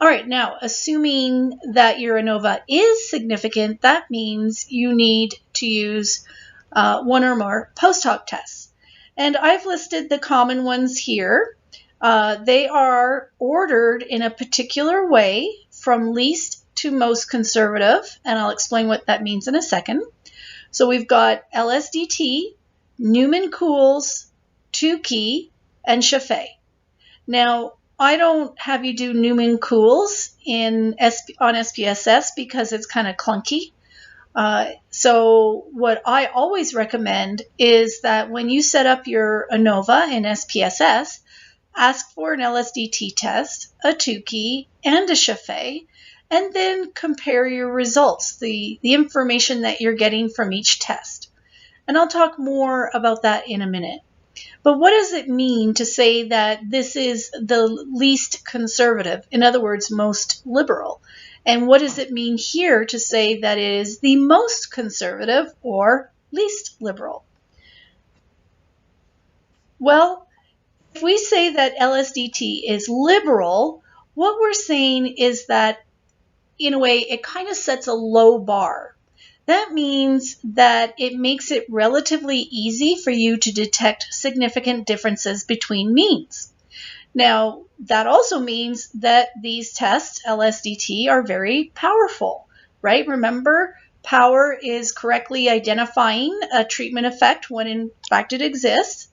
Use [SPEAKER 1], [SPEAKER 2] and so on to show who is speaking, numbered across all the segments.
[SPEAKER 1] All right, now, assuming that your ANOVA is significant, that means you need to use one or more post hoc tests. And I've listed the common ones here. They are ordered in a particular way from least to most conservative, and I'll explain what that means in a second. So we've got LSD T, Newman-Cool's, Tukey, and Scheffe. Now, I don't have you do Newman-Cool's on SPSS because it's kind of clunky. So what I always recommend is that when you set up your ANOVA in SPSS, ask for an LSD T test, a Tukey, and a Scheffe, and then compare your results, the information that you're getting from each test. And I'll talk more about that in a minute. But what does it mean to say that this is the least conservative? In other words, most liberal. And what does it mean here to say that it is the most conservative or least liberal? Well, if we say that LSDT is liberal, what we're saying is that, in a way, it kind of sets a low bar. That means that it makes it relatively easy for you to detect significant differences between means. Now, that also means that these tests, LSDT, are very powerful, right? Remember, power is correctly identifying a treatment effect when in fact it exists.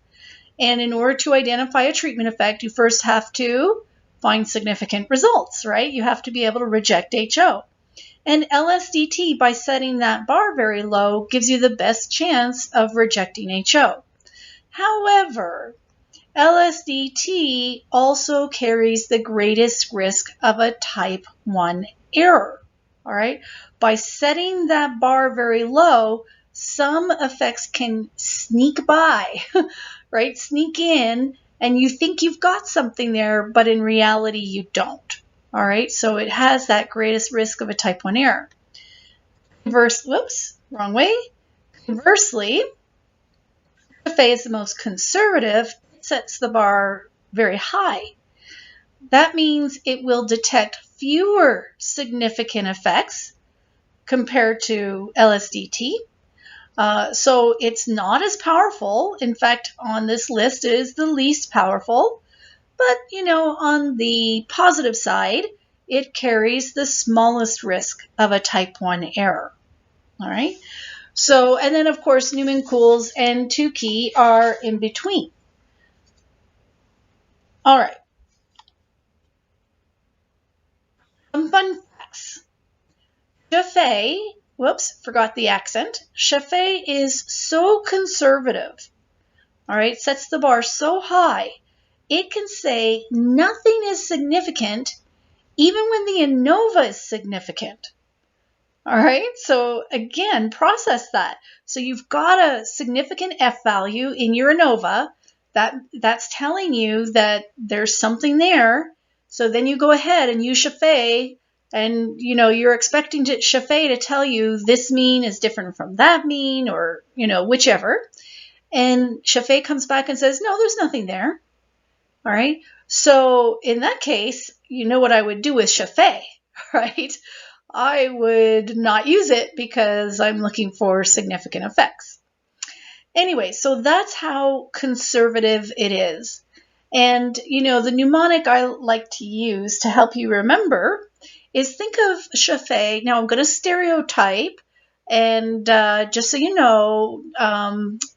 [SPEAKER 1] And in order to identify a treatment effect, you first have to find significant results, right? You have to be able to reject HO. And LSDT, by setting that bar very low, gives you the best chance of rejecting HO. However, LSDT also carries the greatest risk of a type 1 error. All right? By setting that bar very low, some effects can sneak by, right? Sneak in, and you think you've got something there, but in reality, you don't. All right, so it has that greatest risk of a type 1 error. Wrong way. Conversely, Scheffe is the most conservative, it sets the bar very high. That means it will detect fewer significant effects compared to LSDT. So it's not as powerful. In fact, on this list, it is the least powerful. But, on the positive side, it carries the smallest risk of a type 1 error. All right. So, and then of course, Newman-Cool's and Tukey are in between. All right. Some fun facts. Scheffe, forgot the accent. Scheffe is so conservative. All right. Sets the bar so high. It can say nothing is significant even when the ANOVA is significant. All right, so again, process that. So you've got a significant F value in your ANOVA. That's telling you that there's something there. So then you go ahead and use Scheffe, and you're expecting Scheffe to tell you this mean is different from that mean, or whichever. And Scheffe comes back and says, no, there's nothing there. All right. So in that case, you know what I would do with Scheffe, right? I would not use it because I'm looking for significant effects. Anyway, so that's how conservative it is. And, the mnemonic I like to use to help you remember is think of Scheffe. Now I'm going to stereotype, and just so you know,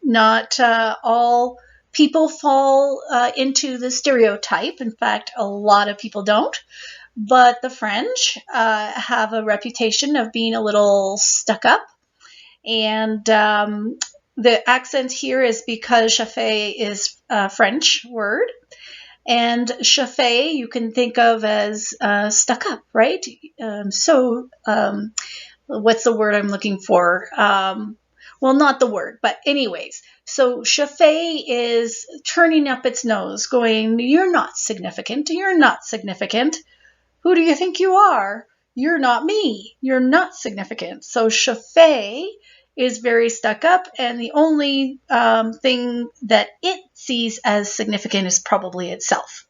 [SPEAKER 1] not all people fall into the stereotype. In fact, a lot of people don't. But the French have a reputation of being a little stuck up. And the accent here is because Scheffe is a French word. And Scheffe you can think of as stuck up, right? What's the word I'm looking for? Well, not the word, but anyways. So Scheffe is turning up its nose, going, you're not significant, you're not significant. Who do you think you are? You're not me. You're not significant. So Scheffe is very stuck up, and the only thing that it sees as significant is probably itself.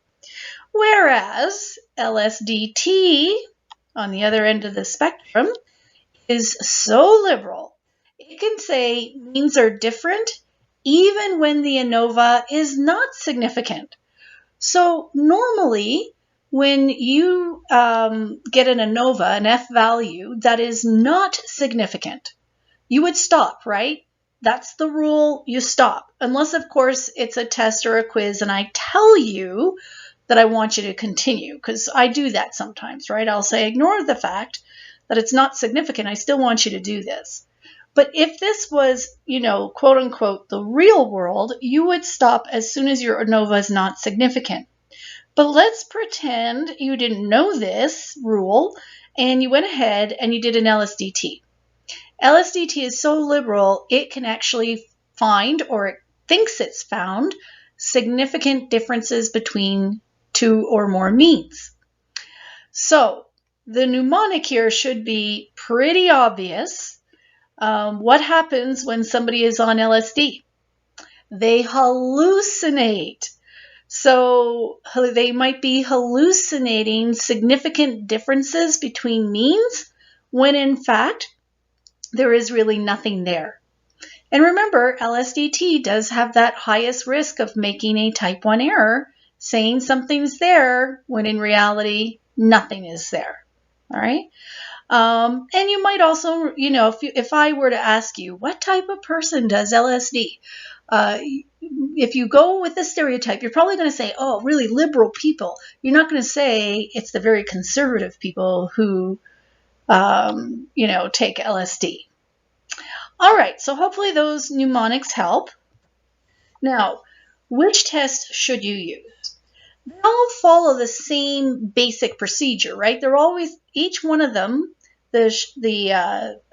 [SPEAKER 1] Whereas LSD T, on the other end of the spectrum, is so liberal, it can say means are different even when the ANOVA is not significant. So normally, when you get an ANOVA, an F value, that is not significant, you would stop, right? That's the rule, you stop. Unless, of course, it's a test or a quiz and I tell you that I want you to continue, because I do that sometimes, right? I'll say, ignore the fact that it's not significant. I still want you to do this. But if this was, quote unquote, the real world, you would stop as soon as your ANOVA is not significant. But let's pretend you didn't know this rule and you went ahead and you did an LSD-T. LSD-T is so liberal, it can actually find, or it thinks it's found, significant differences between two or more means. So the mnemonic here should be pretty obvious. What happens when somebody is on LSD? They hallucinate. So they might be hallucinating significant differences between means when in fact there is really nothing there. And remember, LSD-T does have that highest risk of making a type 1 error, saying something's there when in reality nothing is there. All right. And you might also, if I were to ask you, what type of person does LSD? If you go with the stereotype, you're probably going to say, oh, really liberal people. You're not going to say it's the very conservative people who, take LSD. All right, so hopefully those mnemonics help. Now, which test should you use? They all follow the same basic procedure, right? They're always, each one of them, the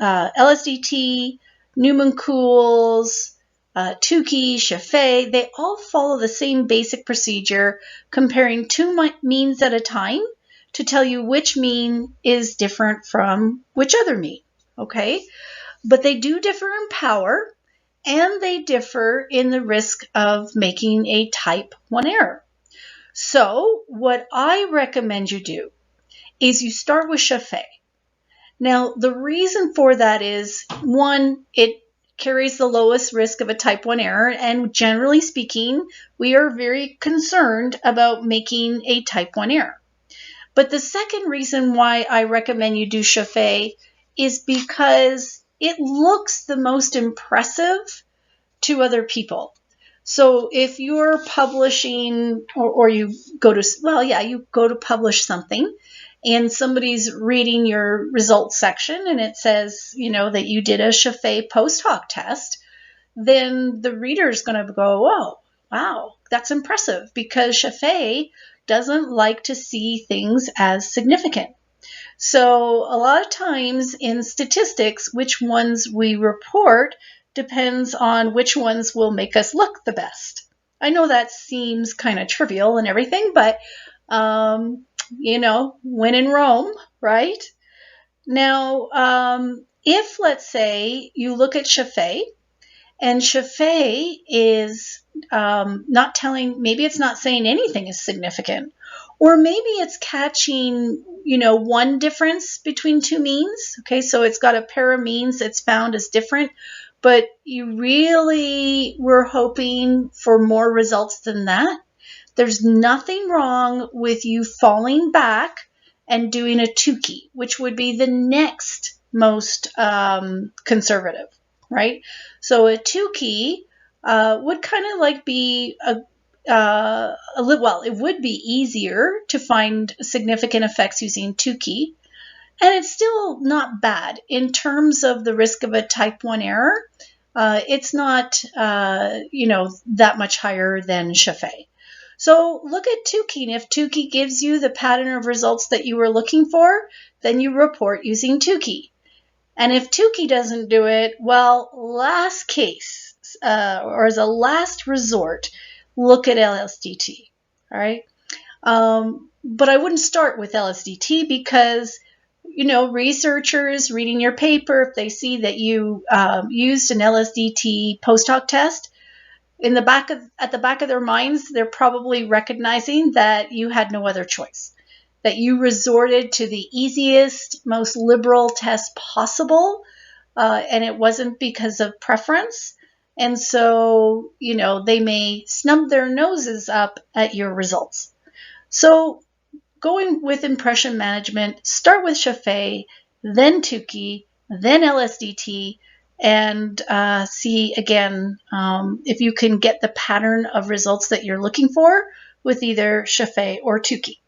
[SPEAKER 1] LSD-T, Newman-Cools, Tukey, Scheffe, they all follow the same basic procedure, comparing two means at a time to tell you which mean is different from which other mean, okay? But they do differ in power, and they differ in the risk of making a type 1 error. So what I recommend you do is you start with Scheffe. Now, the reason for that is, one, it carries the lowest risk of a type 1 error, and generally speaking, we are very concerned about making a type 1 error. But the second reason why I recommend you do Scheffe is because it looks the most impressive to other people. So if you're publishing or you go to publish something and somebody's reading your results section and it says, that you did a Scheffe post hoc test, then the reader's going to go, oh, wow, that's impressive, because Scheffe doesn't like to see things as significant. So a lot of times in statistics, which ones we report depends on which ones will make us look the best. I know that seems kind of trivial and everything, but, when in Rome, right? Now, if, let's say, you look at Scheffe, and Scheffe is not telling, maybe it's not saying anything is significant, or maybe it's catching, one difference between two means. Okay, so it's got a pair of means that's found as different, but you really were hoping for more results than that. There's nothing wrong with you falling back and doing a Tukey, which would be the next most conservative, right? So a Tukey would kind of like be it would be easier to find significant effects using Tukey, and it's still not bad in terms of the risk of a type 1 error. It's not, that much higher than Scheffe. So look at Tukey, and if Tukey gives you the pattern of results that you were looking for, then you report using Tukey. And if Tukey doesn't do it, well, last case, or as a last resort, look at LSD T, all right? But I wouldn't start with LSD T because, researchers reading your paper, if they see that you used an LSD T post hoc test, at the back of their minds, they're probably recognizing that you had no other choice, that you resorted to the easiest, most liberal test possible, and it wasn't because of preference. And so, they may snub their noses up at your results. So going with impression management, start with Scheffe, then Tukey, then LSD T, and see again if you can get the pattern of results that you're looking for with either Scheffe or Tukey.